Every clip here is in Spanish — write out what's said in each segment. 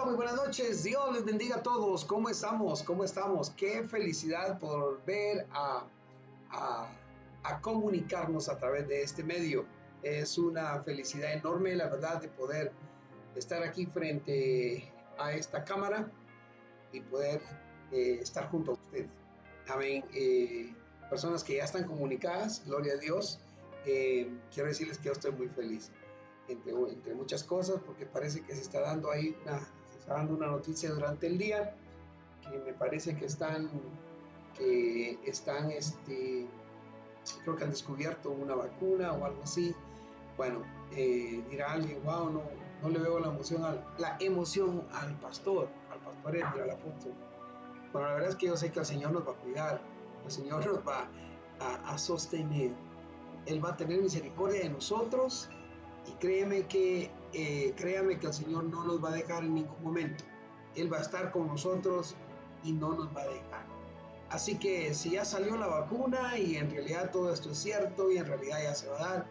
muy buenas noches. Dios les bendiga a todos. ¿Cómo estamos? ¿Cómo estamos? Qué felicidad por volver a comunicarnos a través de este medio. Es una felicidad enorme, la verdad, de poder estar aquí frente a esta cámara y poder estar junto a ustedes. Amén. Personas que ya están comunicadas, gloria a Dios. Quiero decirles que yo estoy muy feliz. Entre muchas cosas, porque parece que se está dando ahí una noticia durante el día que me parece que están creo que han descubierto una vacuna o algo así. Bueno, dirá alguien, wow, no le veo la emoción al pastor Edgar, al apóstol. Bueno, la verdad es que yo sé que el Señor nos va a cuidar, el Señor nos va a sostener, Él va a tener misericordia de nosotros. Y créame que el Señor no nos va a dejar en ningún momento. Él va a estar con nosotros y no nos va a dejar. Así que si ya salió la vacuna y en realidad todo esto es cierto y en realidad ya se va a dar,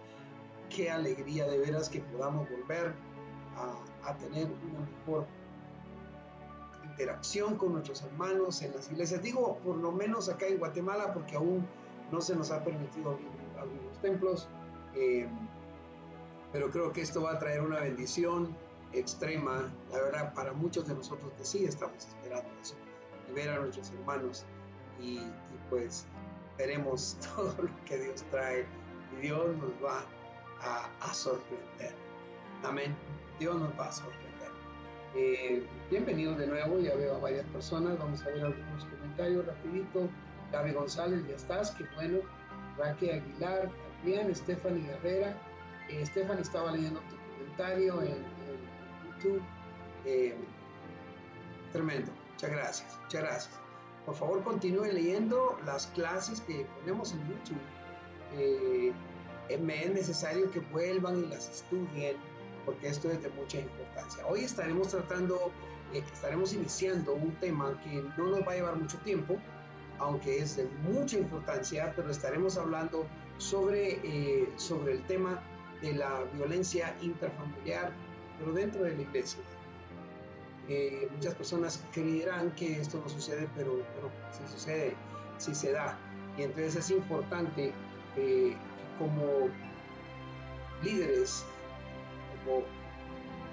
qué alegría de veras que podamos volver a tener una mejor interacción con nuestros hermanos en las iglesias. Digo, por lo menos acá en Guatemala, porque aún no se nos ha permitido abrir los templos. Pero creo que esto va a traer una bendición extrema, la verdad, para muchos de nosotros que sí estamos esperando eso, y ver a nuestros hermanos, y pues veremos todo lo que Dios trae, y Dios nos va a sorprender. Amén. Dios nos va a sorprender. Bienvenidos de nuevo, ya veo a varias personas, vamos a ver algunos comentarios rapidito. Gaby González, ya estás, qué bueno. Raquel Aguilar, también. Stephanie Herrera. Stephanie, estaba leyendo tu comentario en YouTube. Tremendo, muchas gracias, muchas gracias. Por favor, continúen leyendo las clases que ponemos en YouTube. Me es necesario que vuelvan y las estudien, porque esto es de mucha importancia. Hoy estaremos iniciando un tema que no nos va a llevar mucho tiempo, aunque es de mucha importancia, pero estaremos hablando sobre el tema de la violencia intrafamiliar, pero dentro de la iglesia. Muchas personas creerán que esto no sucede, pero sí sucede, sí se da. Y entonces es importante que como líderes, como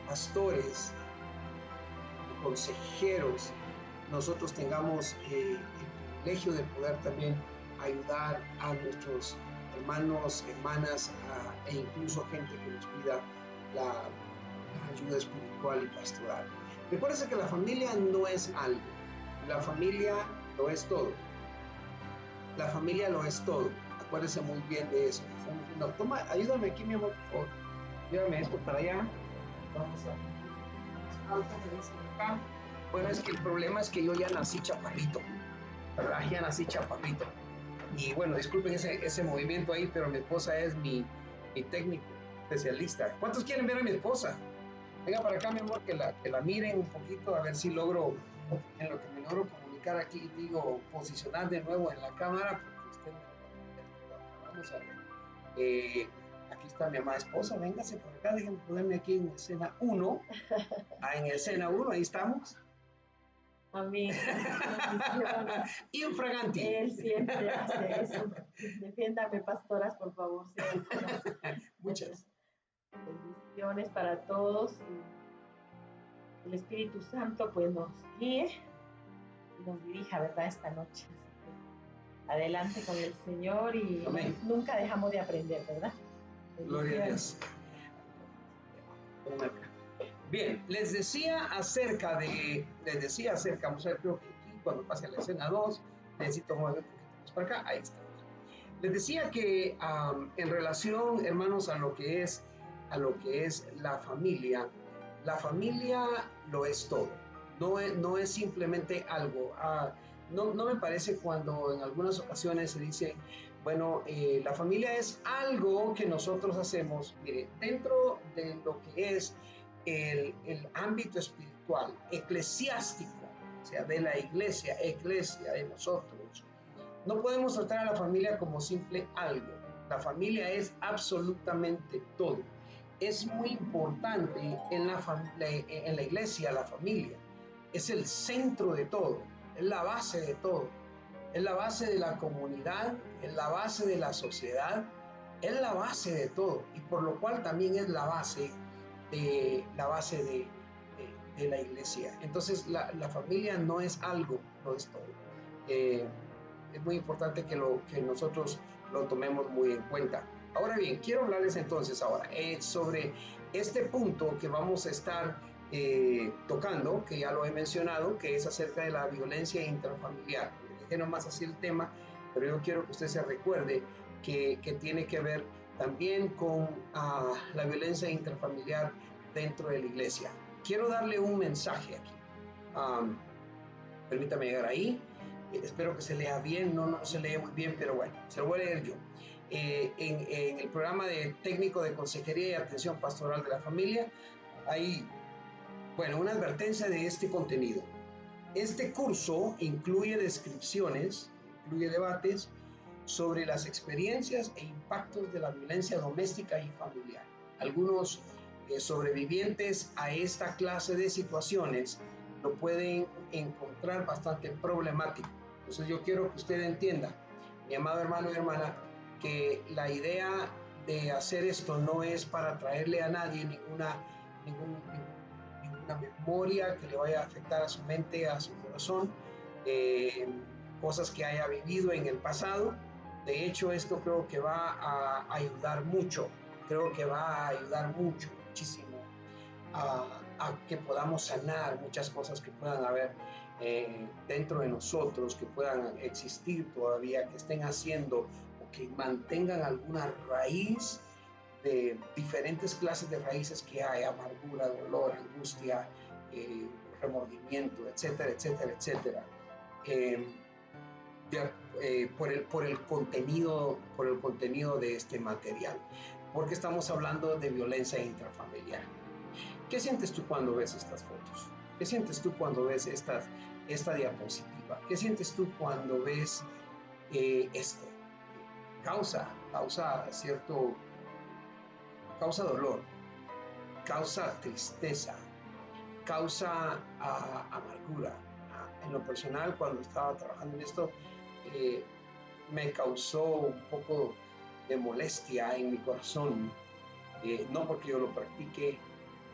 pastores, como consejeros, nosotros tengamos el privilegio de poder también ayudar a nuestros hermanos, hermanas, e incluso gente que nos pida la ayuda espiritual y pastoral. Recuérdense que la familia no es algo, la familia lo es todo. La familia lo es todo. Acuérdense muy bien de eso. Toma, ayúdame aquí, mi amor, por favor. Llévame esto para allá. Vamos a... Bueno, es que el problema es que yo ya nací chaparrito, ¿verdad? Ya nací chaparrito. Y bueno, disculpen ese movimiento ahí, pero mi esposa es mi técnico especialista. ¿Cuántos quieren ver a mi esposa? Venga para acá, mi amor, que la miren un poquito, a ver si logro, en lo que me logro comunicar aquí, digo, posicionar de nuevo en la cámara, porque usted me lo va a vamos a ver. Aquí está mi amada esposa, véngase por acá, déjenme ponerme aquí en escena 1. En escena 1, ahí estamos. Amén. Infraganti. Él siempre hace eso. Defiéndame, pastoras, por favor. Muchas bendiciones para todos. Y el Espíritu Santo pues nos guíe y nos dirija, ¿verdad? Esta noche. Así que adelante con el Señor y nunca dejamos de aprender, ¿verdad? Gloria a Dios. Bien, les decía acerca, vamos a ver, creo que aquí cuando pase a la escena 2, necesito mover un poquito más para acá, ahí estamos. Les decía que en relación, hermanos, a lo que es la familia lo es todo, no es simplemente algo. No me parece cuando en algunas ocasiones se dice, bueno, la familia es algo que nosotros hacemos. Mire, dentro de lo que es el ámbito espiritual, eclesiástico, o sea, de la iglesia de nosotros, no podemos tratar a la familia como simple algo. La familia es absolutamente todo. es muy importante en la iglesia, la familia. Es el centro de todo, es la base de todo, es la base de la comunidad, es la base de la sociedad, es la base de todo, y por lo cual también es la base de la iglesia. Entonces la familia no es algo, no es todo. Es muy importante que nosotros lo tomemos muy en cuenta. Ahora bien, quiero hablarles entonces ahora sobre este punto que vamos a estar tocando, que ya lo he mencionado, que es acerca de la violencia intrafamiliar. Dejé nomás así el tema, pero yo quiero que usted se recuerde que tiene que ver también con la violencia intrafamiliar dentro de la iglesia. Quiero darle un mensaje aquí. Permítame llegar ahí. Espero que se lea bien, no se lee muy bien, pero bueno, se lo voy a leer yo. En el programa de técnico de consejería y atención pastoral de la familia hay, bueno, una advertencia de este contenido. Este curso incluye descripciones, incluye debates sobre las experiencias e impactos de la violencia doméstica y familiar. Algunos sobrevivientes a esta clase de situaciones lo pueden encontrar bastante problemático. Entonces yo quiero que usted entienda, mi amado hermano y hermana, que la idea de hacer esto no es para traerle a nadie ninguna memoria que le vaya a afectar a su mente, a su corazón, cosas que haya vivido en el pasado. De hecho, esto creo que va a ayudar mucho, muchísimo a que podamos sanar muchas cosas que puedan haber dentro de nosotros, que puedan existir todavía, que estén haciendo o que mantengan alguna raíz de diferentes clases de raíces que hay: amargura, dolor, angustia, remordimiento, etcétera, etcétera, etcétera. Por el contenido de este material, porque estamos hablando de violencia intrafamiliar. ¿Qué sientes tú cuando ves estas fotos? ¿Qué sientes tú cuando ves esta diapositiva? ¿Qué sientes tú cuando ves esto? Causa dolor, causa tristeza, causa amargura. En lo personal, cuando estaba trabajando en esto, me causó un poco de molestia en mi corazón, no porque yo lo practique,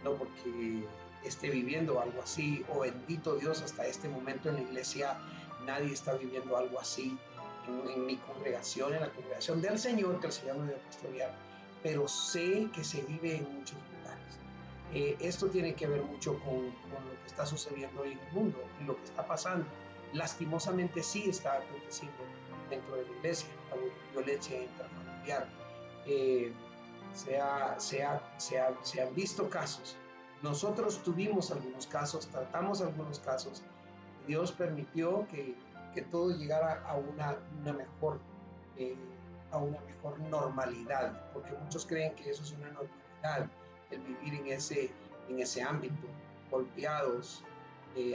no porque esté viviendo algo así, o bendito Dios, hasta este momento en la iglesia nadie está viviendo algo así en mi congregación, en la congregación del Señor, que el Señor me dio a pastorear, pero sé que se vive en muchos lugares. Esto tiene que ver mucho con lo que está sucediendo hoy en el mundo y lo que está pasando. Lastimosamente sí está aconteciendo dentro de la iglesia, la violencia intrafamiliar. Se han visto casos. Nosotros tuvimos algunos casos, tratamos algunos casos. Dios permitió que todo llegara a una mejor normalidad, porque muchos creen que eso es una normalidad, el vivir en ese ámbito, golpeados,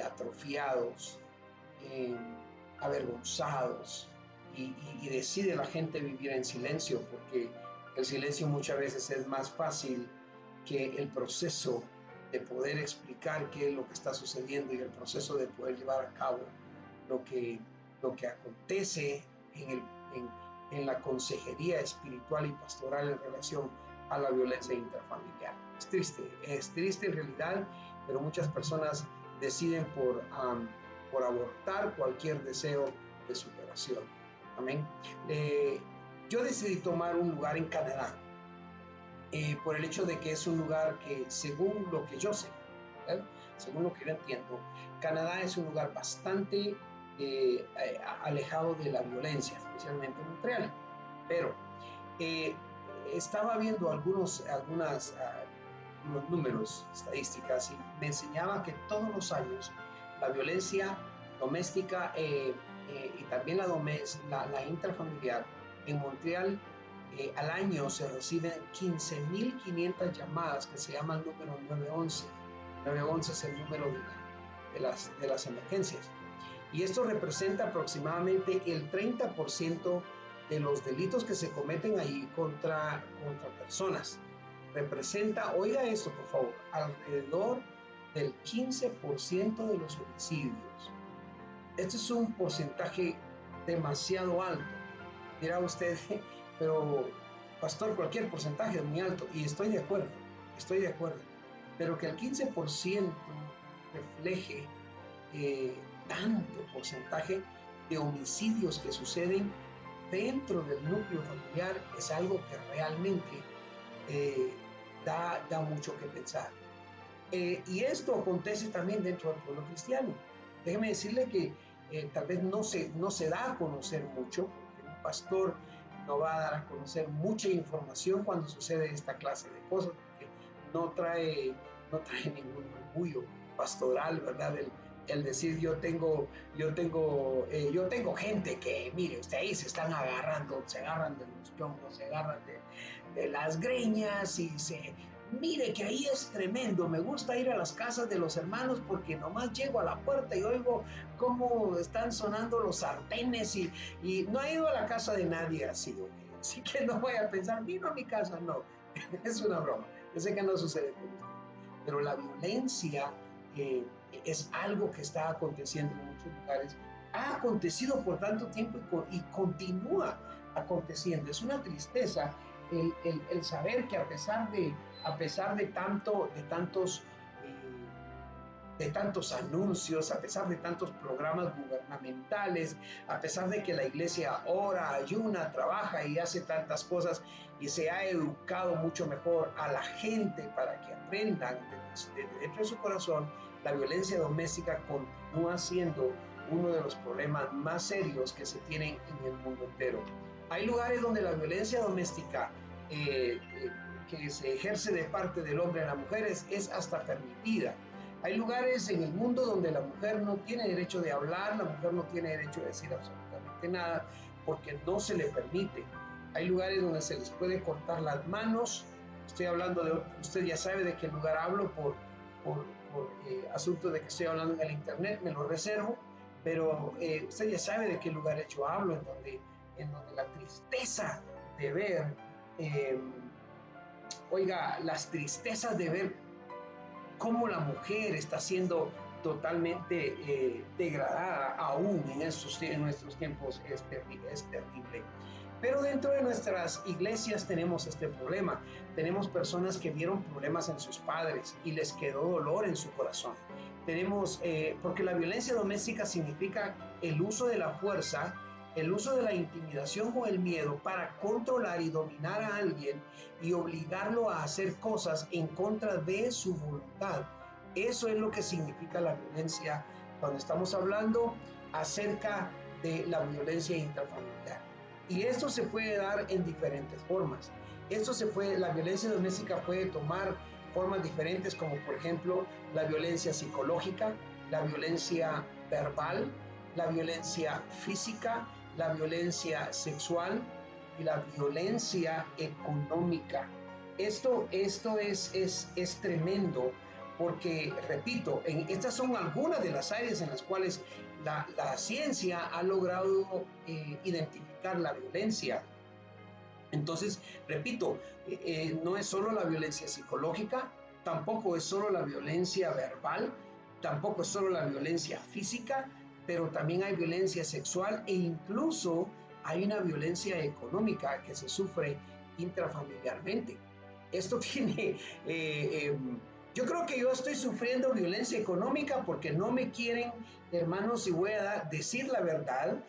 atrofiados, avergonzados, y decide la gente vivir en silencio, porque el silencio muchas veces es más fácil que el proceso de poder explicar qué es lo que está sucediendo y el proceso de poder llevar a cabo lo que acontece en la consejería espiritual y pastoral en relación a la violencia intrafamiliar. Es triste en realidad, pero muchas personas deciden por abortar cualquier deseo de superación. Amén. Yo decidí tomar un lugar en Canadá, por el hecho de que es un lugar que, según lo que yo sé, ¿verdad?, según lo que yo entiendo, Canadá es un lugar bastante alejado de la violencia, especialmente en Montreal. Pero estaba viendo algunos números, estadísticas, y me enseñaba que todos los años la violencia doméstica y también la intrafamiliar en Montreal, al año se reciben 15.500 llamadas que se llama el número 911. 911 es el número de las emergencias. Y esto representa aproximadamente el 30% de los delitos que se cometen ahí contra personas. representa, oiga esto por favor, alrededor del 15% de los homicidios. Este es un porcentaje demasiado alto. Dirá usted, pero pastor, cualquier porcentaje es muy alto, y estoy de acuerdo, pero que el 15% refleje tanto porcentaje de homicidios que suceden dentro del núcleo familiar es algo que realmente da mucho que pensar. Y esto acontece también dentro del pueblo cristiano. Déjeme decirle que tal vez no se da a conocer mucho, porque un pastor no va a dar a conocer mucha información cuando sucede esta clase de cosas, porque no trae ningún orgullo pastoral, ¿verdad? El decir yo tengo gente que, mire, usted ahí se agarran de los troncos, se agarran de las greñas y mire que ahí es tremendo. Me gusta ir a las casas de los hermanos porque nomás llego a la puerta y oigo cómo están sonando los sartenes y no he ido a la casa de nadie así, ¿okay? Así que no voy a pensar, vino a mi casa, no, es una broma. Yo sé que no sucede con usted, pero la violencia es algo que está aconteciendo en muchos lugares, ha acontecido por tanto tiempo y continúa aconteciendo. Es una tristeza el saber que a pesar de tantos anuncios, a pesar de tantos programas gubernamentales, a pesar de que la iglesia ora, ayuna, trabaja y hace tantas cosas y se ha educado mucho mejor a la gente para que aprendan dentro de su corazón, la violencia doméstica continúa siendo uno de los problemas más serios que se tienen en el mundo entero. Hay lugares donde la violencia doméstica que se ejerce de parte del hombre a la mujer es hasta permitida. Hay lugares en el mundo donde la mujer no tiene derecho de hablar, la mujer no tiene derecho de decir absolutamente nada porque no se le permite. Hay lugares donde se les puede cortar las manos. Estoy hablando usted ya sabe de qué lugar hablo por asunto de que estoy hablando en el internet, me lo reservo, pero usted ya sabe de qué lugares yo hablo, en donde la tristeza de ver, las tristezas de ver cómo la mujer está siendo totalmente degradada aún en nuestros tiempos es terrible. Pero dentro de nuestras iglesias tenemos este problema. Tenemos personas que vieron problemas en sus padres y les quedó dolor en su corazón. Porque la violencia doméstica significa el uso de la fuerza, el uso de la intimidación o el miedo para controlar y dominar a alguien y obligarlo a hacer cosas en contra de su voluntad. Eso es lo que significa la violencia cuando estamos hablando acerca de la violencia intrafamiliar. Y esto se puede dar en diferentes formas. La violencia doméstica puede tomar formas diferentes, como por ejemplo la violencia psicológica, la violencia verbal, la violencia física, la violencia sexual y la violencia económica. Esto es tremendo porque, repito, estas son algunas de las áreas en las cuales la ciencia ha logrado identificar la violencia. Entonces, repito, no es solo la violencia psicológica, tampoco es solo la violencia verbal, tampoco es solo la violencia física, pero también hay violencia sexual e incluso hay una violencia económica que se sufre intrafamiliarmente. Esto tiene... yo creo que yo estoy sufriendo violencia económica porque no me quieren, hermanos, y voy a decir la verdad,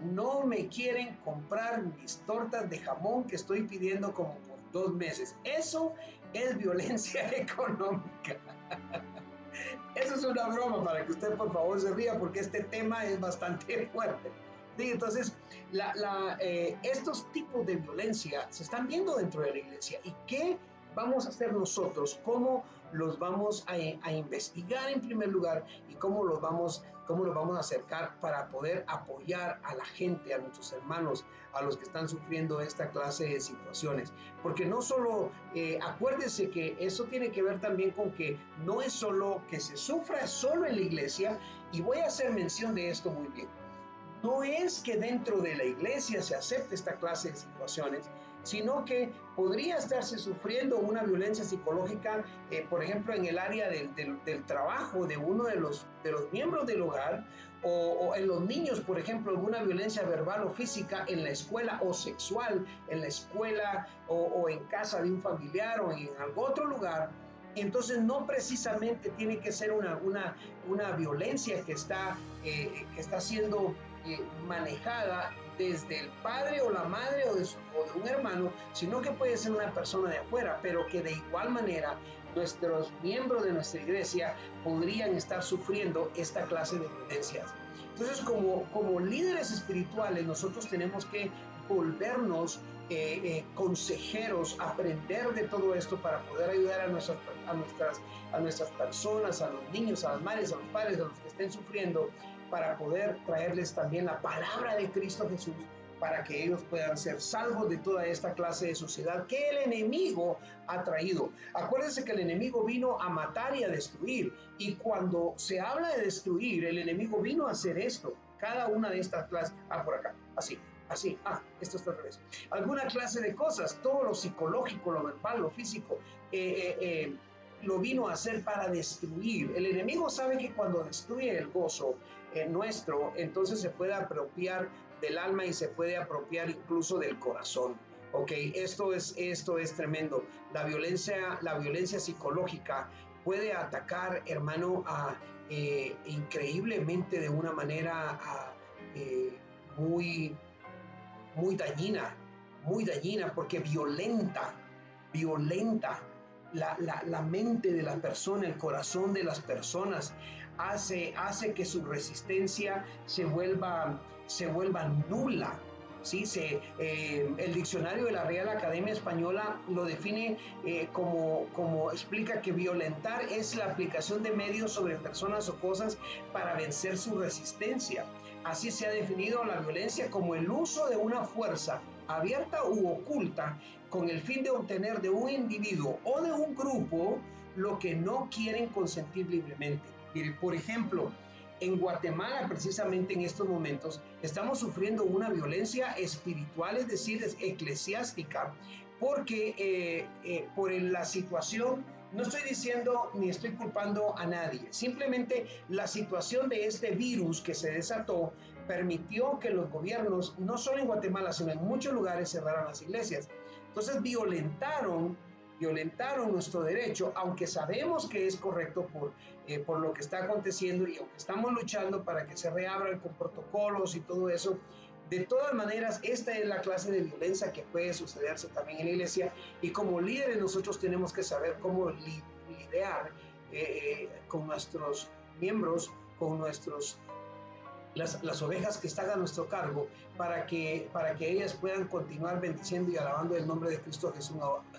no me quieren comprar mis tortas de jamón que estoy pidiendo como por 2 meses. Eso es violencia económica. Eso es una broma para que usted por favor se ría porque este tema es bastante fuerte. Sí, entonces, estos tipos de violencia se están viendo dentro de la iglesia. ¿Y qué vamos a hacer nosotros? ¿Cómo los vamos a investigar en primer lugar? ¿Y cómo los vamos a acercar para poder apoyar a la gente, a nuestros hermanos, a los que están sufriendo esta clase de situaciones? Porque no solo, acuérdense que eso tiene que ver también con que no es solo que se sufra solo en la iglesia, y voy a hacer mención de esto muy bien. No es que dentro de la iglesia se acepte esta clase de situaciones, sino que podría estarse sufriendo una violencia psicológica, por ejemplo, en el área del trabajo de uno de los miembros del hogar, o en los niños, por ejemplo, alguna violencia verbal o física en la escuela, o sexual en la escuela, o en casa de un familiar, o en algún otro lugar. Entonces no precisamente tiene que ser una violencia que está siendo manejada desde el padre o la madre o de un hermano, sino que puede ser una persona de afuera, pero que de igual manera nuestros miembros de nuestra iglesia podrían estar sufriendo esta clase de violencias. Entonces, como líderes espirituales, nosotros tenemos que volvernos consejeros, aprender de todo esto para poder ayudar a nuestras personas, a los niños, a las madres, a los padres, a los que estén sufriendo, para poder traerles también la palabra de Cristo Jesús, para que ellos puedan ser salvos de toda esta clase de sociedad que el enemigo ha traído. Acuérdense que el enemigo vino a matar y a destruir, y cuando se habla de destruir, el enemigo vino a hacer esto, cada una de estas clases, por acá, así, esto está al revés, alguna clase de cosas, todo lo psicológico, lo verbal, lo físico, lo vino a hacer para destruir. El enemigo sabe que cuando destruye el gozo nuestro, entonces se puede apropiar del alma y se puede apropiar incluso del corazón. Ok, esto es tremendo. La violencia psicológica puede atacar, hermano, increíblemente de una manera muy dañina, porque violenta la mente de la persona, el corazón de las personas, hace que su resistencia se vuelva nula. ¿Sí? El diccionario de la Real Academia Española lo define como explica que violentar es la aplicación de medios sobre personas o cosas para vencer su resistencia. Así se ha definido la violencia como el uso de una fuerza abierta u oculta con el fin de obtener de un individuo o de un grupo lo que no quieren consentir libremente. Mire, por ejemplo, en Guatemala, precisamente en estos momentos, estamos sufriendo una violencia espiritual, es decir, eclesiástica, porque por la situación, no estoy diciendo ni estoy culpando a nadie, simplemente la situación de este virus que se desató permitió que los gobiernos, no solo en Guatemala, sino en muchos lugares, cerraran las iglesias. Entonces violentaron nuestro derecho, aunque sabemos que es correcto por lo que está aconteciendo, y aunque estamos luchando para que se reabran con protocolos y todo eso. De todas maneras, esta es la clase de violencia que puede sucederse también en la iglesia, y como líderes nosotros tenemos que saber cómo lidiar con nuestros miembros, con las ovejas que están a nuestro cargo, para que ellas puedan continuar bendiciendo y alabando el nombre de Cristo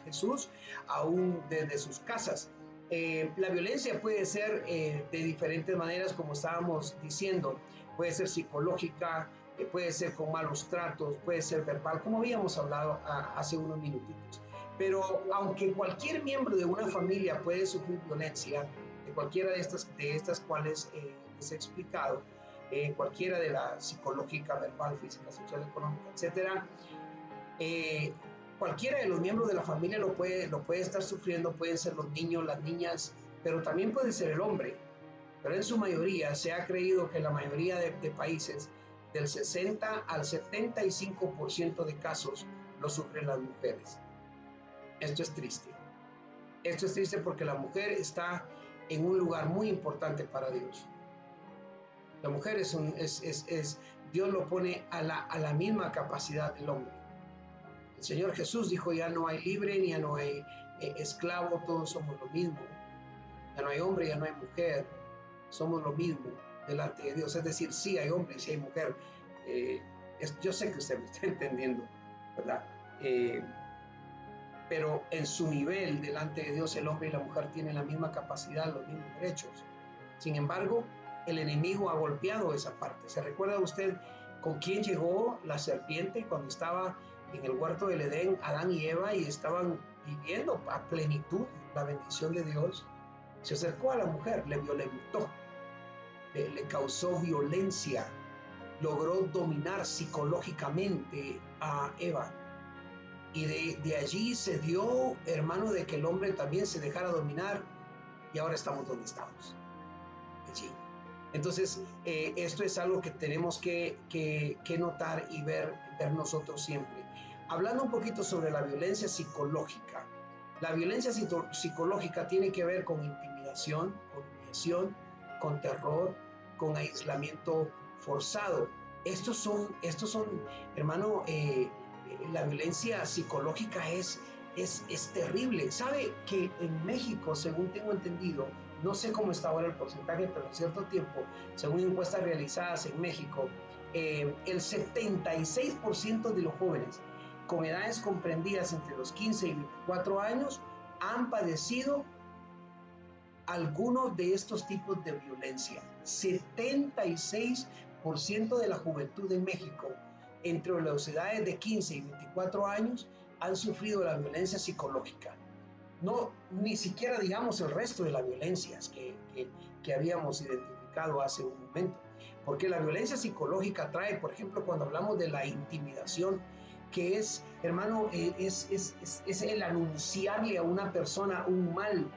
Jesús aún desde sus casas. La violencia puede ser de diferentes maneras, como estábamos diciendo. Puede ser psicológica, puede ser con malos tratos, puede ser verbal, como habíamos hablado hace unos minutitos. Pero aunque cualquier miembro de una familia puede sufrir violencia, de cualquiera de estas cuales les he explicado, cualquiera de la psicológica, verbal, física, sexual, económica, etcétera, cualquiera de los miembros de la familia lo puede estar sufriendo. Pueden ser los niños, las niñas, pero también puede ser el hombre. Pero en su mayoría se ha creído que en la mayoría de países, del 60 al 75% de casos lo sufren las mujeres. Esto es triste. Esto es triste porque la mujer está en un lugar muy importante para Dios. La mujer Dios lo pone a la misma capacidad del hombre. El Señor Jesús dijo: ya no hay libre, ya no hay esclavo, todos somos lo mismo. Ya no hay hombre, ya no hay mujer, somos lo mismo delante de Dios. Es decir, sí hay hombre, sí hay mujer. Yo sé que usted me está entendiendo, ¿verdad? Pero en su nivel delante de Dios, el hombre y la mujer tienen la misma capacidad, los mismos derechos. Sin embargo, el enemigo ha golpeado esa parte. ¿Se recuerda usted con quién llegó la serpiente cuando estaba en el huerto del Edén, Adán y Eva, y estaban viviendo a plenitud la bendición de Dios? Se acercó a la mujer, le violentó, le causó violencia, logró dominar psicológicamente a Eva. Y de allí se dio, hermano, de que el hombre también se dejara dominar, y ahora estamos donde estamos, allí. Entonces, esto es algo que tenemos que notar y ver nosotros siempre. Hablando un poquito sobre la violencia psicológica. La violencia psicológica tiene que ver con intimidación, con humillación, con terror, con aislamiento forzado. Estos son hermano, la violencia psicológica es terrible. ¿Sabe que en México, según tengo entendido, no sé cómo está ahora el porcentaje, pero en cierto tiempo, según encuestas realizadas en México, el 76% de los jóvenes con edades comprendidas entre los 15 y 24 años han padecido algunos de estos tipos de violencia. 76% de la juventud en México entre las edades de 15 y 24 años han sufrido la violencia psicológica. No, ni siquiera digamos el resto de las violencias que habíamos identificado hace un momento, porque la violencia psicológica trae, por ejemplo, cuando hablamos de la intimidación, que es, hermano, es el anunciarle a una persona un mal,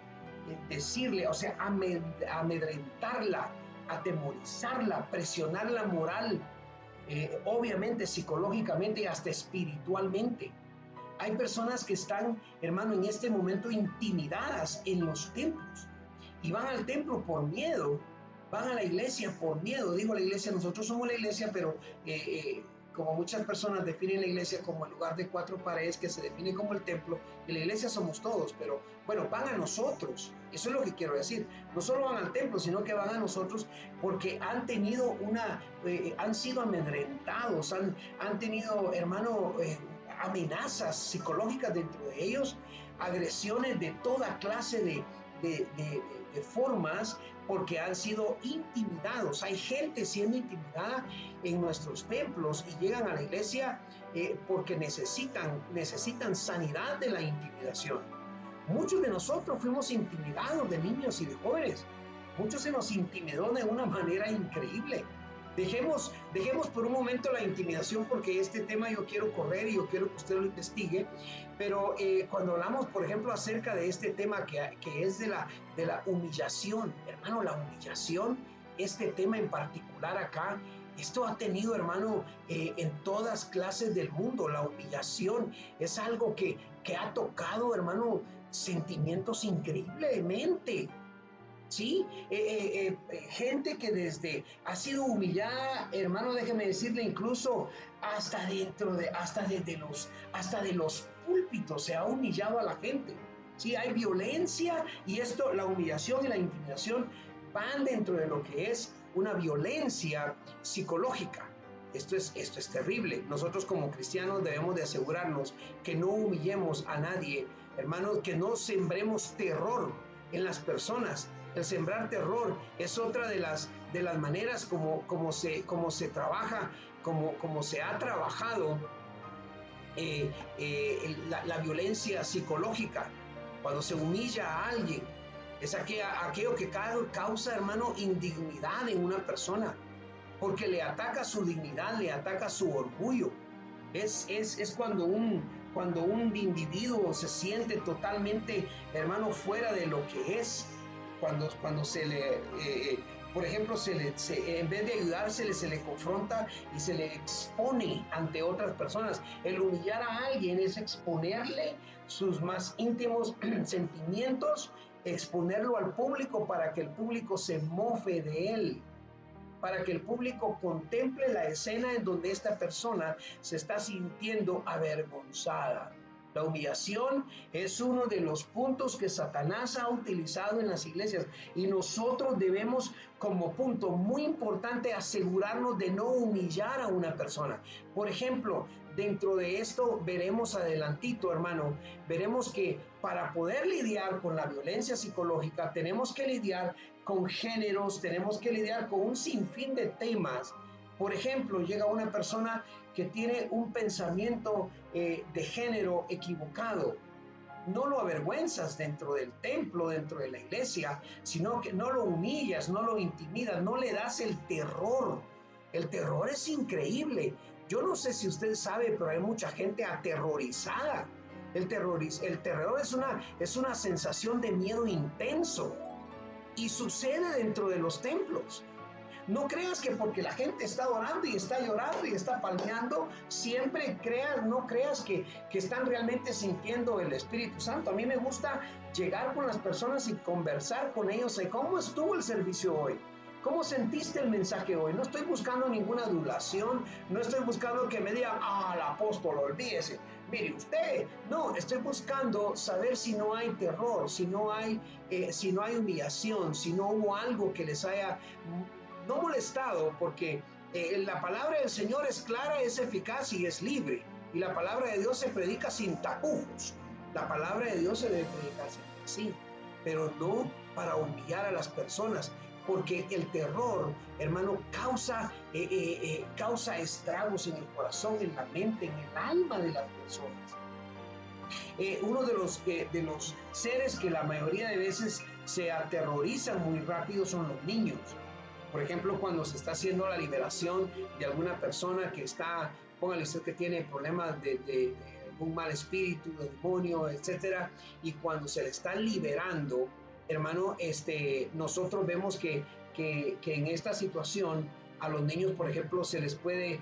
decirle, o sea, amedrentarla, atemorizarla, presionar la moral, obviamente psicológicamente y hasta espiritualmente. Hay personas que están, hermano, en este momento intimidadas en los templos y van al templo por miedo, van a la iglesia por miedo. Digo la iglesia, nosotros somos la iglesia, pero como muchas personas definen la iglesia como el lugar de cuatro paredes que se define como el templo, y la iglesia somos todos, pero bueno, van a nosotros. Eso es lo que quiero decir. No solo van al templo, sino que van a nosotros porque han tenido han sido amedrentados, han tenido, hermano, amenazas psicológicas dentro de ellos, agresiones de toda clase de formas, porque han sido intimidados. Hay gente siendo intimidada en nuestros templos y llegan a la iglesia porque necesitan sanidad de la intimidación. Muchos de nosotros fuimos intimidados de niños y de jóvenes. Muchos se nos intimidó de una manera increíble. Dejemos por un momento la intimidación, porque este tema yo quiero correr y yo quiero que usted lo investigue, pero cuando hablamos, por ejemplo, acerca de este tema que es de la humillación, hermano, la humillación, este tema en particular acá, esto ha tenido, hermano, en todas clases del mundo. La humillación es algo que ha tocado, hermano, sentimientos increíblemente. ¿Sí? Gente que desde ha sido humillada, hermano, déjeme decirle, incluso hasta de los púlpitos se ha humillado a la gente. Sí, hay violencia, y esto, la humillación y la intimidación, van dentro de lo que es una violencia psicológica. Esto es terrible. Nosotros como cristianos debemos de asegurarnos que no humillemos a nadie, hermanos, que no sembremos terror en las personas. El sembrar terror es otra de las maneras como se trabaja, como se ha trabajado la violencia psicológica. Cuando se humilla a alguien, es aquello que causa, hermano, indignidad en una persona, porque le ataca su dignidad, le ataca su orgullo. Es cuando un individuo se siente totalmente, hermano, fuera de lo que es. Cuando se le, por ejemplo, en vez de ayudársele, se le confronta y se le expone ante otras personas. El humillar a alguien es exponerle sus más íntimos sentimientos, exponerlo al público para que el público se mofe de él, para que el público contemple la escena en donde esta persona se está sintiendo avergonzada. La humillación es uno de los puntos que Satanás ha utilizado en las iglesias, y nosotros debemos, como punto muy importante, asegurarnos de no humillar a una persona. Por ejemplo, dentro de esto veremos adelantito, hermano, veremos que para poder lidiar con la violencia psicológica tenemos que lidiar con géneros, tenemos que lidiar con un sinfín de temas. Por ejemplo, llega una persona que tiene un pensamiento de género equivocado. No lo avergüenzas dentro del templo, dentro de la iglesia, sino que no lo humillas, no lo intimidas, no le das el terror. El terror es increíble. Yo no sé si usted sabe, pero hay mucha gente aterrorizada. El terror es una sensación de miedo intenso y sucede dentro de los templos. No creas que porque la gente está orando y está llorando y está palmeando, no creas que están realmente sintiendo el Espíritu Santo. A mí me gusta llegar con las personas y conversar con ellos de cómo estuvo el servicio hoy. ¿Cómo sentiste el mensaje hoy? No estoy buscando ninguna adulación, no estoy buscando que me digan, el apóstol, olvídese. Mire usted, no, estoy buscando saber si no hay terror, si no hay humillación, si no hubo algo que les haya no molestado, porque la palabra del Señor es clara, es eficaz y es libre. Y la palabra de Dios se predica sin tapujos. La palabra de Dios se debe predicar así, pero no para humillar a las personas, porque el terror, hermano, causa estragos en el corazón, en la mente, en el alma de las personas. Uno de los seres que la mayoría de veces se aterrorizan muy rápido son los niños. Por ejemplo, cuando se está haciendo la liberación de alguna persona que está, póngale usted que tiene problemas de algún mal espíritu, de demonio, etcétera, y cuando se le está liberando, hermano, nosotros vemos que en esta situación a los niños, por ejemplo, se les puede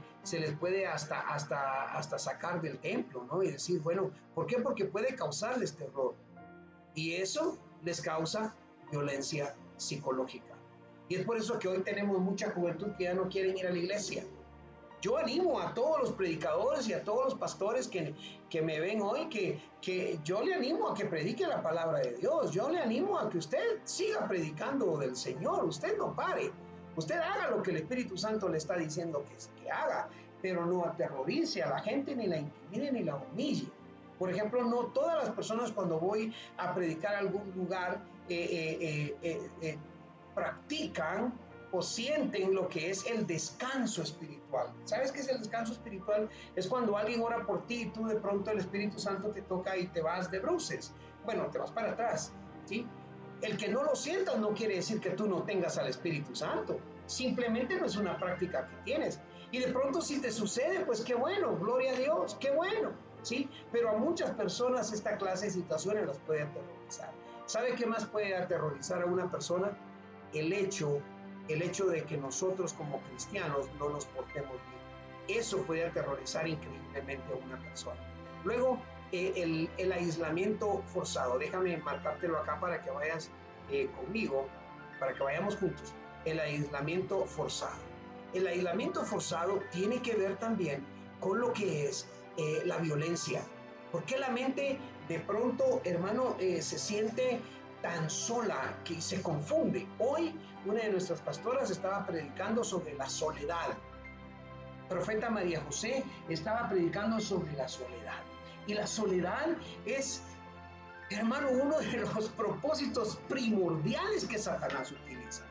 hasta sacar del templo, ¿no? Y decir, bueno, ¿por qué? Porque puede causarles terror. Y eso les causa violencia psicológica. Y es por eso que hoy tenemos mucha juventud que ya no quieren ir a la iglesia. Yo animo a todos los predicadores y a todos los pastores que me ven hoy, que yo le animo a que predique la palabra de Dios. Yo le animo a que usted siga predicando del Señor. Usted no pare. Usted haga lo que el Espíritu Santo le está diciendo que haga, pero no aterrorice a la gente, ni la intimide, ni la humille. Por ejemplo, no todas las personas cuando voy a predicar a algún lugar practican o sienten lo que es el descanso espiritual. ¿Sabes qué es el descanso espiritual? Es cuando alguien ora por ti y tú de pronto el Espíritu Santo te toca y te vas de bruces. Bueno, te vas para atrás, ¿sí? El que no lo sientas no quiere decir que tú no tengas al Espíritu Santo. Simplemente no es una práctica que tienes. Y de pronto si te sucede, pues qué bueno, gloria a Dios, qué bueno, ¿sí? Pero a muchas personas esta clase de situaciones las puede aterrorizar. ¿Sabe qué más puede aterrorizar a una persona? El hecho de que nosotros como cristianos no nos portemos bien. Eso puede aterrorizar increíblemente a una persona. Luego, el aislamiento forzado. Déjame marcártelo acá para que vayas conmigo, para que vayamos juntos. El aislamiento forzado. El aislamiento forzado tiene que ver también con lo que es la violencia. ¿Por qué la mente de pronto, hermano, se siente tan sola que se confunde? Hoy una de nuestras pastoras estaba predicando sobre la soledad. Profeta María José estaba predicando sobre la soledad. Y la soledad es, hermano, uno de los propósitos primordiales que Satanás utiliza.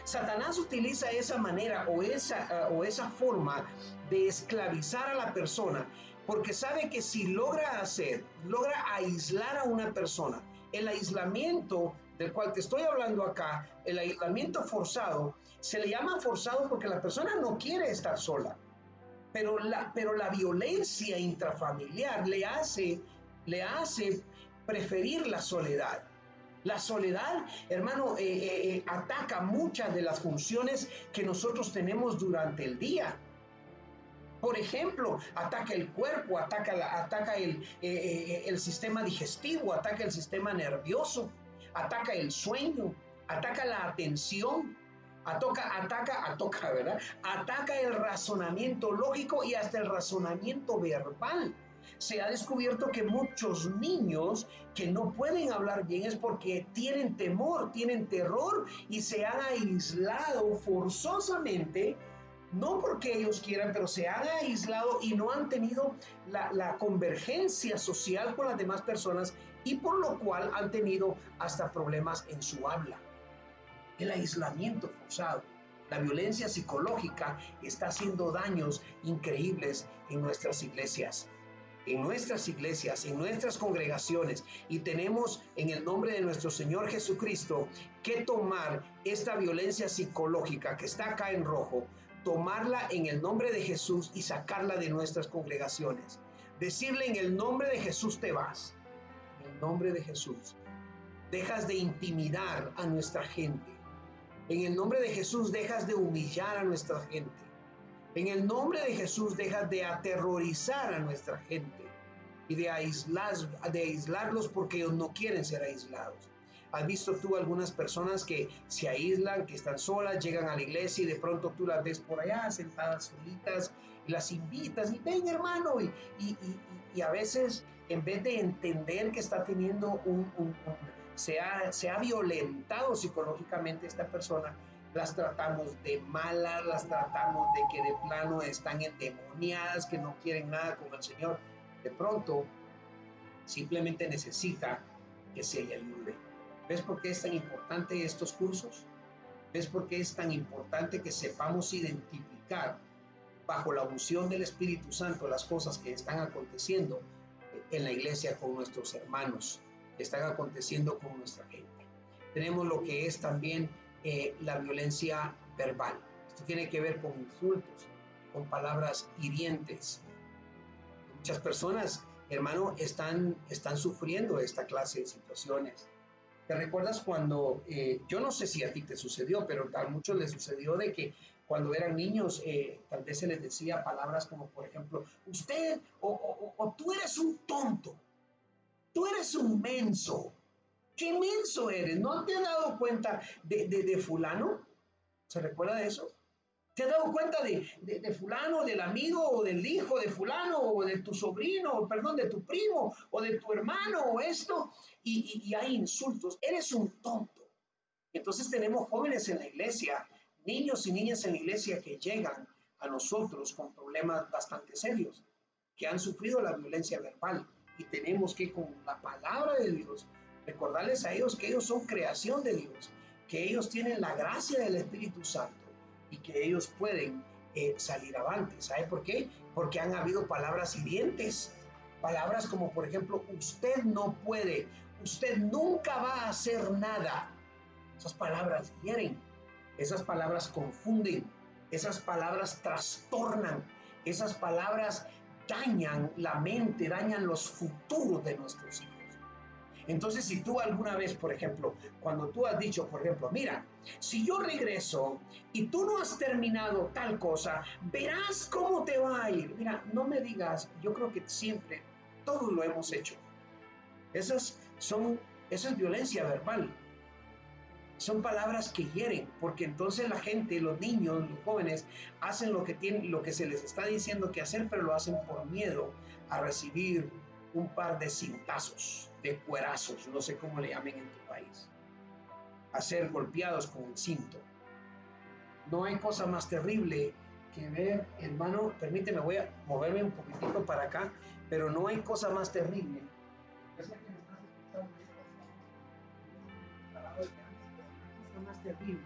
Satanás utiliza esa manera o esa forma de esclavizar a la persona, porque sabe que si logra aislar a una persona, el aislamiento del cual te estoy hablando acá, el aislamiento forzado, se le llama forzado porque la persona no quiere estar sola, pero la violencia intrafamiliar le hace preferir la soledad. La soledad, hermano, ataca muchas de las funciones que nosotros tenemos durante el día. Por ejemplo, ataca el cuerpo, ataca el sistema digestivo, ataca el sistema nervioso, ataca el sueño, ataca la atención, ¿verdad? Ataca el razonamiento lógico y hasta el razonamiento verbal. Se ha descubierto que muchos niños que no pueden hablar bien es porque tienen temor, tienen terror y se han aislado forzosamente, no porque ellos quieran, pero se han aislado y no han tenido la convergencia social con las demás personas y por lo cual han tenido hasta problemas en su habla. El aislamiento forzado, la violencia psicológica está haciendo daños increíbles en nuestras iglesias. En nuestras congregaciones, y tenemos en el nombre de nuestro Señor Jesucristo que tomar esta violencia psicológica que está acá en rojo, tomarla en el nombre de Jesús y sacarla de nuestras congregaciones. Decirle: en el nombre de Jesús te vas. En el nombre de Jesús. Dejas de intimidar a nuestra gente. En el nombre de Jesús dejas de humillar a nuestra gente. En el nombre de Jesús dejas de aterrorizar a nuestra gente y de aislarlos porque ellos no quieren ser aislados. ¿Has visto tú algunas personas que se aíslan, que están solas, llegan a la iglesia y de pronto tú las ves por allá sentadas solitas y las invitas y ven, hermano, y a veces en vez de entender que está teniendo se ha violentado psicológicamente esta persona, las tratamos de malas, las tratamos de que de plano están endemoniadas, que no quieren nada con el Señor. De pronto simplemente necesita que se le ayude. ¿Ves por qué es tan importante estos cursos? ¿Ves por qué es tan importante que sepamos identificar bajo la unción del Espíritu Santo las cosas que están aconteciendo en la iglesia con nuestros hermanos, que están aconteciendo con nuestra gente? Tenemos lo que es también la violencia verbal. Esto tiene que ver con insultos, con palabras hirientes. Muchas personas, hermano, están sufriendo esta clase de situaciones. ¿Te recuerdas cuando, yo no sé si a ti te sucedió, pero a muchos les sucedió de que cuando eran niños, tal vez se les decía palabras como, por ejemplo, usted o tú eres un tonto, tú eres un menso? ¿Qué menso eres? ¿No te has dado cuenta de fulano? ¿Se recuerda de eso? ¿Te has dado cuenta de fulano, del amigo o del hijo de fulano o de tu sobrino, perdón, de tu primo o de tu hermano o esto? Y hay insultos. Eres un tonto. Entonces tenemos jóvenes en la iglesia, niños y niñas en la iglesia que llegan a nosotros con problemas bastante serios, que han sufrido la violencia verbal. Y tenemos que, con la palabra de Dios, recordarles a ellos que ellos son creación de Dios, que ellos tienen la gracia del Espíritu Santo y que ellos pueden salir avante. ¿Sabe por qué? Porque han habido palabras hirientes, palabras como, por ejemplo, usted no puede, usted nunca va a hacer nada. Esas palabras hieren, esas palabras confunden, esas palabras trastornan, esas palabras dañan la mente, dañan los futuros de nuestros hijos. Entonces, si tú alguna vez, por ejemplo, cuando tú has dicho, por ejemplo, mira, si yo regreso y tú no has terminado tal cosa, verás cómo te va a ir. Mira, no me digas, yo creo que siempre, todos lo hemos hecho. Esa es violencia verbal. Son palabras que hieren, porque entonces la gente, los niños, los jóvenes, hacen lo que se les está diciendo que hacer, pero lo hacen por miedo a recibir un par de cintazos, de cuerazos, no sé cómo le llamen en tu país, a ser golpeados con el cinto. No hay cosa más terrible que ver, hermano, permíteme, voy a moverme un poquitito para acá, pero no hay cosa más terrible. Yo sé que me estás escuchando esto, más terrible,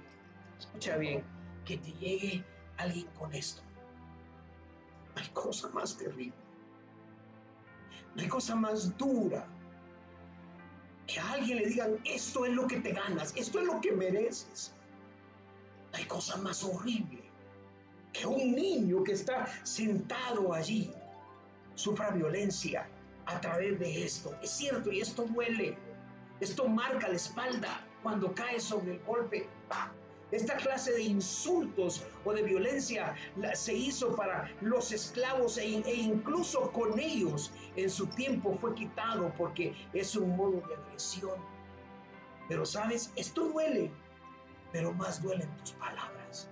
escucha bien, que te llegue alguien con esto. No hay cosa más terrible, no hay cosa más dura que a alguien le digan esto es lo que te ganas, esto es lo que mereces. No hay cosa más horrible que un niño que está sentado allí sufra violencia a través de esto. Es cierto, y esto duele, esto marca la espalda cuando cae sobre el golpe. Esta clase de insultos o de violencia se hizo para los esclavos e incluso con ellos en su tiempo fue quitado porque es un modo de agresión. Pero sabes, esto duele, pero más duelen tus palabras.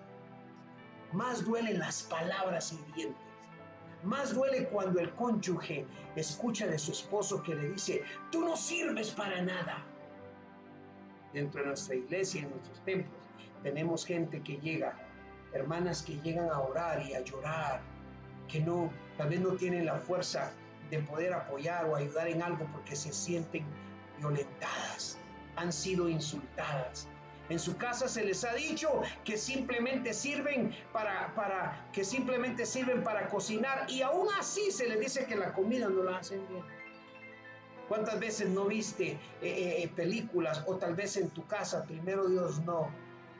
Más duelen las palabras hirientes. Más duele cuando el cónyuge escucha de su esposo que le dice, tú no sirves para nada. Dentro de nuestra iglesia, en nuestros templos, tenemos gente que llega, hermanas que llegan a orar y a llorar, que tal vez no tienen la fuerza de poder apoyar o ayudar en algo porque se sienten violentadas, han sido insultadas. En su casa se les ha dicho que simplemente sirven para cocinar y aún así se les dice que la comida no la hacen bien. ¿Cuántas veces no viste películas o tal vez en tu casa, primero Dios no,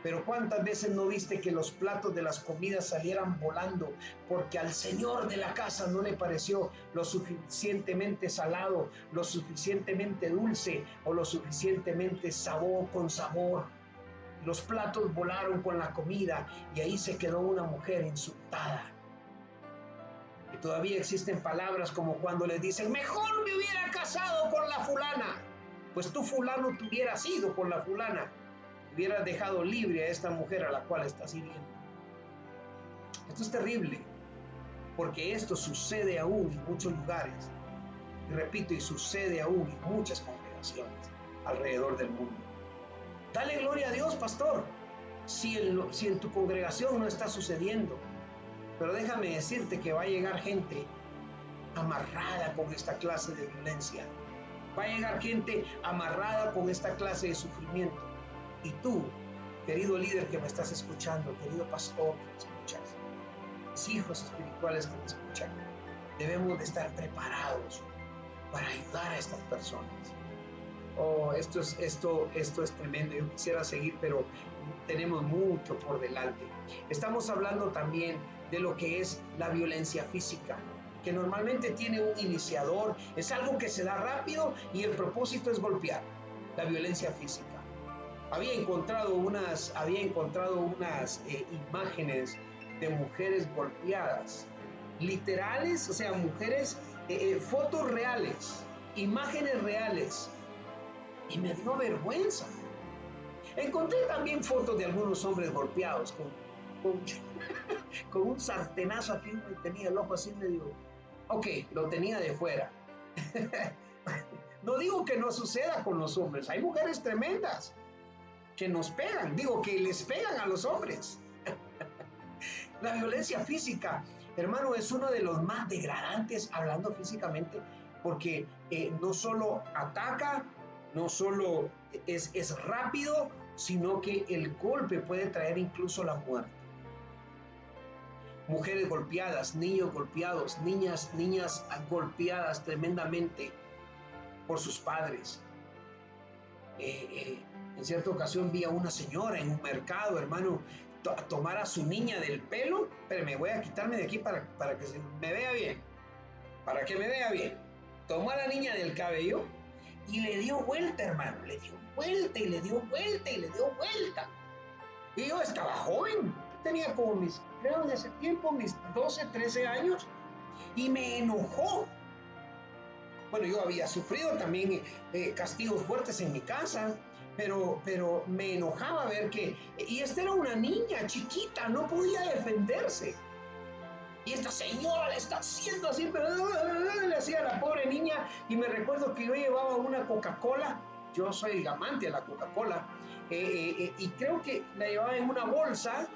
Pero ¿cuántas veces no viste que los platos de las comidas salieran volando porque al señor de la casa no le pareció lo suficientemente salado, lo suficientemente dulce o lo suficientemente con sabor? Los platos volaron con la comida y ahí se quedó una mujer insultada. Y todavía existen palabras como cuando les dicen: mejor me hubiera casado con la fulana. Pues tú, fulano, te hubieras ido con la fulana, hubieras dejado libre a esta mujer a la cual estás hiriendo. Esto es terrible, porque esto sucede aún en muchos lugares, y repito, y sucede aún en muchas congregaciones alrededor del mundo. Dale gloria a Dios, pastor, si en tu congregación no está sucediendo, pero déjame decirte que va a llegar gente amarrada con esta clase de violencia, va a llegar gente amarrada con esta clase de sufrimiento. Y tú, querido líder que me estás escuchando, querido pastor que me escuchas, mis hijos espirituales que me escuchan, debemos de estar preparados para ayudar a estas personas. Oh, esto es tremendo. Yo quisiera seguir, pero tenemos mucho por delante. Estamos hablando también de lo que es la violencia física, que normalmente tiene un iniciador, es algo que se da rápido y el propósito es golpear. La violencia física. Había encontrado unas imágenes de mujeres golpeadas, literales, o sea, mujeres, fotos reales, imágenes reales, y me dio vergüenza. Encontré también fotos de algunos hombres golpeados con un sartenazo aquí y tenía el ojo así medio... Ok, lo tenía de fuera. No digo que no suceda con los hombres, hay mujeres tremendas que nos pegan, que les pegan a los hombres. La violencia física, hermano, es uno de los más degradantes hablando físicamente, porque no solo ataca, no solo es rápido, sino que el golpe puede traer incluso la muerte. Mujeres golpeadas, niños golpeados, niñas golpeadas tremendamente por sus padres. En cierta ocasión vi a una señora en un mercado, hermano, tomar a su niña del pelo, pero me voy a quitarme de aquí para que me vea bien, para que me vea bien. Tomó a la niña del cabello y le dio vuelta, hermano, le dio vuelta y le dio vuelta y le dio vuelta. Y yo estaba joven, tenía como creo en ese tiempo, mis 12, 13 años, y me enojó. Bueno, yo había sufrido también castigos fuertes en mi casa, pero me enojaba ver que... Y esta era una niña chiquita, no podía defenderse. Y esta señora le está haciendo así, pero le hacía a la pobre niña. Y me recuerdo que yo llevaba una Coca-Cola, yo soy amante de la Coca-Cola, y creo que la llevaba en una bolsa,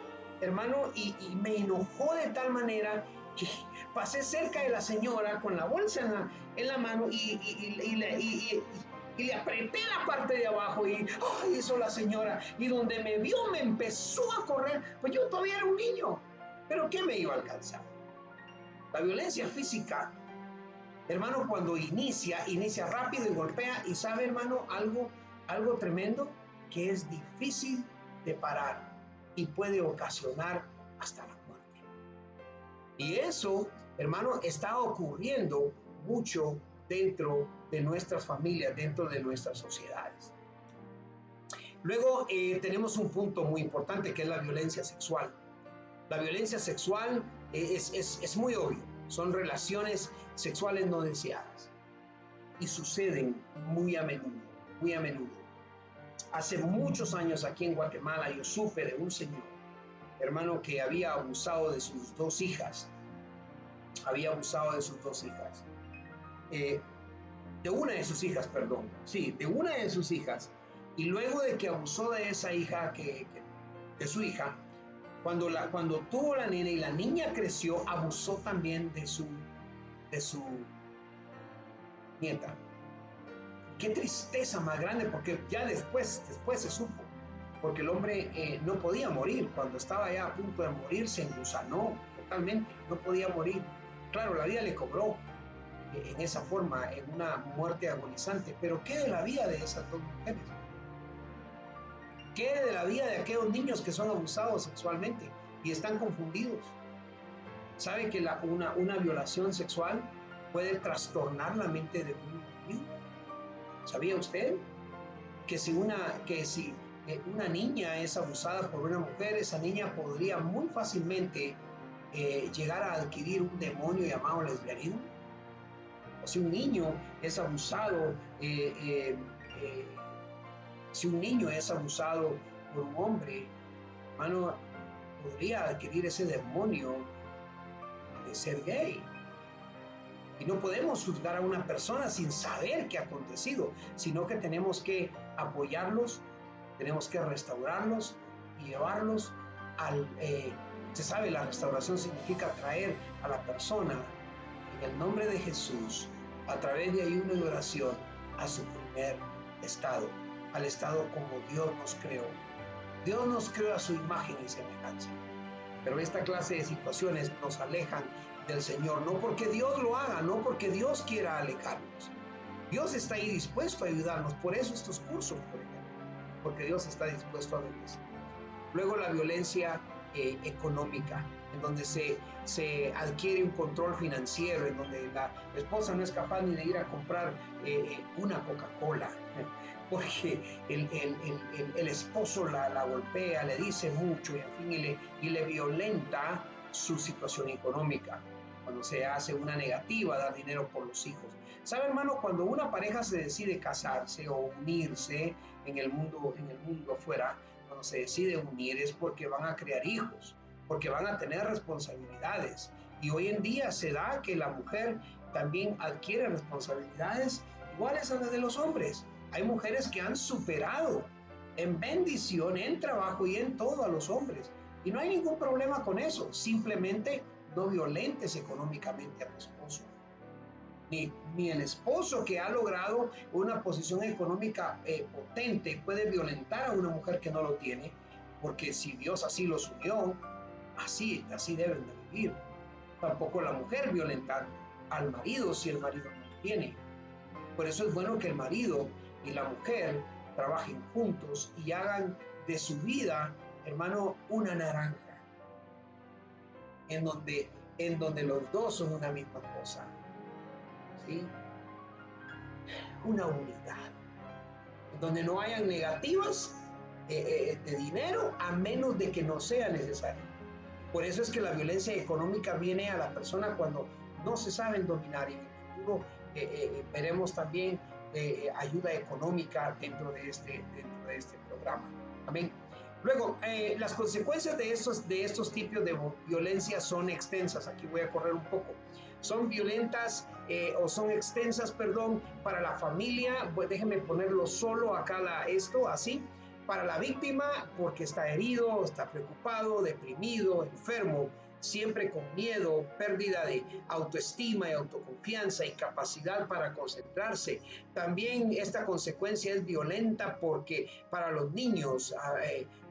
hermano, y me enojó de tal manera que pasé cerca de la señora con la bolsa en la mano y le apreté la parte de abajo y hizo la señora. Y donde me vio me empezó a correr, pues yo todavía era un niño, pero ¿qué me iba a alcanzar? La violencia física, hermano, cuando inicia rápido y golpea, y sabe, hermano, algo tremendo, que es difícil de parar y puede ocasionar hasta la muerte. Y eso, hermano, está ocurriendo mucho dentro de nuestras familias, dentro de nuestras sociedades. Luego tenemos un punto muy importante, que es la violencia sexual. La violencia sexual es muy obvio, son relaciones sexuales no deseadas y suceden muy a menudo, muy a menudo. Hace muchos años aquí en Guatemala yo supe de un señor, hermano, que había abusado de sus dos hijas, de una de sus hijas, y luego de que abusó de esa hija, de su hija, cuando tuvo la nena y la niña creció, abusó también de su nieta. Qué tristeza más grande, porque ya después se supo, porque el hombre no podía morir. Cuando estaba ya a punto de morir, se engusanó totalmente, no podía morir. Claro, la vida le cobró en esa forma, en una muerte agonizante. Pero ¿qué de la vida de esas dos mujeres? ¿Qué de la vida de aquellos niños que son abusados sexualmente y están confundidos? ¿Sabe que una violación sexual puede trastornar la mente de un niño? ¿Sabía usted que si una niña es abusada por una mujer, esa niña podría muy fácilmente llegar a adquirir un demonio llamado lesbianismo? O si un niño es abusado, si un niño es abusado por un hombre, hermano, podría adquirir ese demonio de ser gay. Y no podemos juzgar a una persona sin saber qué ha acontecido, sino que tenemos que apoyarlos, tenemos que restaurarlos y llevarlos al... usted sabe, la restauración significa traer a la persona en el nombre de Jesús, a través de ayuno y oración, a su primer estado, al estado como Dios nos creó. Dios nos creó a su imagen y semejanza. Pero esta clase de situaciones nos alejan del Señor, no porque Dios lo haga, no porque Dios quiera alejarnos. Dios está ahí dispuesto a ayudarnos, por eso estos cursos, por ejemplo, porque Dios está dispuesto a bendecirnos. Luego la violencia económica, en donde se adquiere un control financiero, en donde la esposa no es capaz ni de ir a comprar una Coca-Cola, porque el esposo la golpea, le dice mucho y, en fin, y le violenta su situación económica. Cuando se hace una negativa, dar dinero por los hijos. ¿Sabe, hermano? Cuando una pareja se decide casarse o unirse en el mundo afuera, cuando se decide unir es porque van a crear hijos, porque van a tener responsabilidades. Y hoy en día se da que la mujer también adquiere responsabilidades iguales a las de los hombres. Hay mujeres que han superado en bendición, en trabajo y en todo a los hombres. Y no hay ningún problema con eso. Simplemente no violentes económicamente a tu esposo. Ni el esposo que ha logrado una posición económica potente puede violentar a una mujer que no lo tiene, porque si Dios así los unió, así deben de vivir. Tampoco la mujer violentar al marido si el marido no lo tiene. Por eso es bueno que el marido y la mujer trabajen juntos y hagan de su vida, hermano, una naranja, en donde los dos son una misma cosa. ¿Sí? Una unidad, donde no hayan negativas de dinero, a menos de que no sea necesario. Por eso es que la violencia económica viene a la persona cuando no se saben dominar, y en el futuro veremos también ayuda económica dentro de este programa. Amén. Luego, las consecuencias de estos tipos de violencia son extensas. Aquí voy a correr un poco. Son violentas o son extensas, perdón, para la familia. Pues déjenme ponerlo solo acá esto, así. Para la víctima, porque está herido, está preocupado, deprimido, enfermo, siempre con miedo, pérdida de autoestima y autoconfianza y capacidad para concentrarse. También esta consecuencia es violenta porque para los niños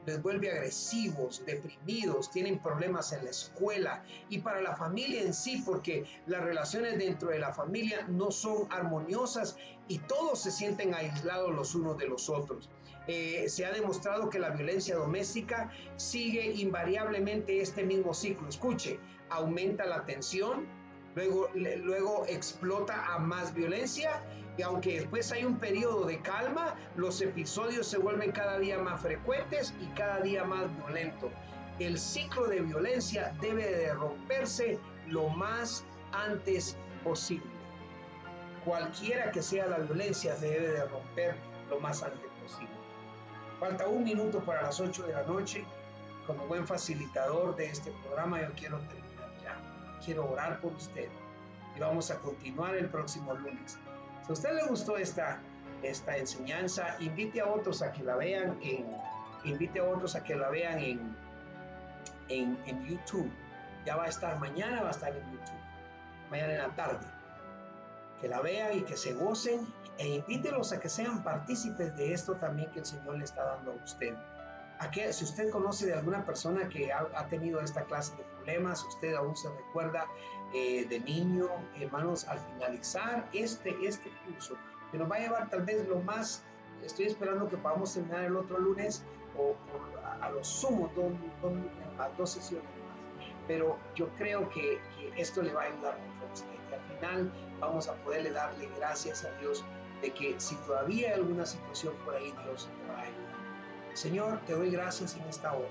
les vuelve agresivos, deprimidos, tienen problemas en la escuela, y para la familia en sí, porque las relaciones dentro de la familia no son armoniosas y todos se sienten aislados los unos de los otros. Se ha demostrado que la violencia doméstica sigue invariablemente este mismo ciclo. Escuche, aumenta la tensión, luego explota a más violencia, y aunque después hay un periodo de calma, los episodios se vuelven cada día más frecuentes y cada día más violentos. El ciclo de violencia debe de romperse lo más antes posible. Cualquiera que sea la violencia, se debe de romper lo más antes posible. Falta 1 minuto para las 8 de la noche. Como buen facilitador de este programa, yo quiero terminar ya. Quiero orar por usted y vamos a continuar el próximo lunes. Si a usted le gustó esta enseñanza, invite a otros a que la vean en YouTube. Ya va a estar mañana, va a estar en YouTube, mañana en la tarde. Que la vean y que se gocen, e invítelos a que sean partícipes de esto también que el Señor le está dando a usted. Si usted conoce de alguna persona que ha tenido esta clase de problemas, usted aún se recuerda de niño, hermanos, al finalizar este curso, que nos va a llevar tal vez lo más estoy esperando que podamos terminar el otro lunes o a lo sumo las 2 sesiones más. Pero yo creo que esto le va a ayudar mucho a usted. Y al final vamos a poderle darle gracias a Dios de que si todavía hay alguna situación por ahí, Dios te va a ayudar. Señor, te doy gracias en esta hora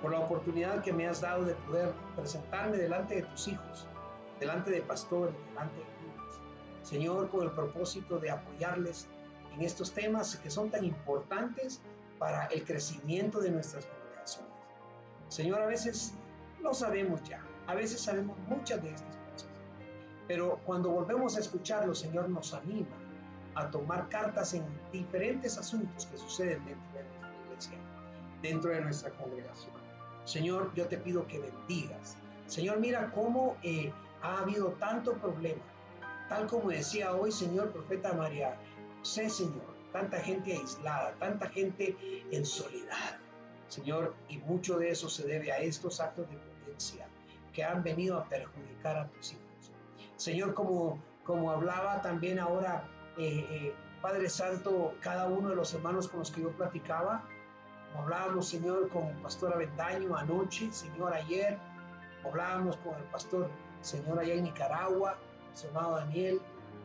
por la oportunidad que me has dado de poder presentarme delante de tus hijos, delante de pastores, delante de niños. Señor, con el propósito de apoyarles en estos temas que son tan importantes para el crecimiento de nuestras congregaciones. Señor, a veces no sabemos ya, a veces sabemos muchas de estas cosas, pero cuando volvemos a escucharlo, Señor, nos anima a tomar cartas en diferentes asuntos que suceden dentro de nuestra iglesia, dentro de nuestra congregación. Señor, yo te pido que bendigas. Señor, mira cómo ha habido tanto problema, tal como decía hoy, Señor, profeta María José, Señor, tanta gente aislada, tanta gente en soledad, Señor, y mucho de eso se debe a estos actos de violencia que han venido a perjudicar a tus hijos. Señor, como hablaba también ahora, Padre Santo, cada uno de los hermanos con los que yo platicaba, como hablábamos, Señor, con el pastor Avendaño anoche, Señor, ayer, hablábamos con el pastor, Señor, allá en Nicaragua, el hermano Daniel,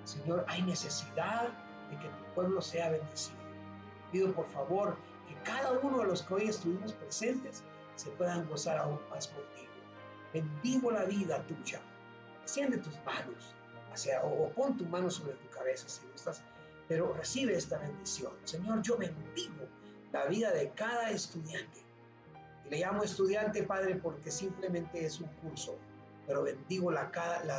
Señor, hay necesidad de que tu pueblo sea bendecido. Pido por favor que cada uno de los que hoy estuvimos presentes se puedan gozar aún más contigo. Bendigo la vida tuya. Extiende tus manos o pon tu mano sobre tu cabeza si gustas, pero recibe esta bendición. Señor, yo bendigo la vida de cada estudiante. Y le llamo estudiante, Padre, porque simplemente es un curso, pero bendigo la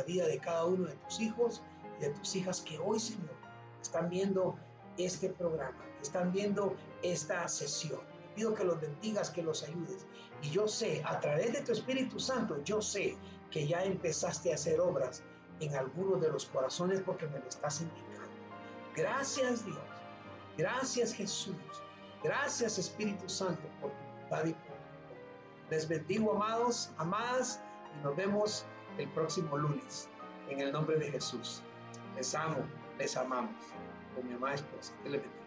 vida de cada uno de tus hijos y de tus hijas que hoy, Señor, están viendo este programa, que están viendo esta sesión. Te pido que los bendigas, que los ayudes. Y yo sé, a través de tu Espíritu Santo, yo sé que ya empezaste a hacer obras en algunos de los corazones porque me lo estás indicando. Gracias, Dios. Gracias, Jesús. Gracias, Espíritu Santo, por tu bondad y por tu amor. Les bendigo, amados, amadas, y nos vemos el próximo lunes. En el nombre de Jesús. Les amo, les amamos. Con mi amada esposa. Que les bendiga.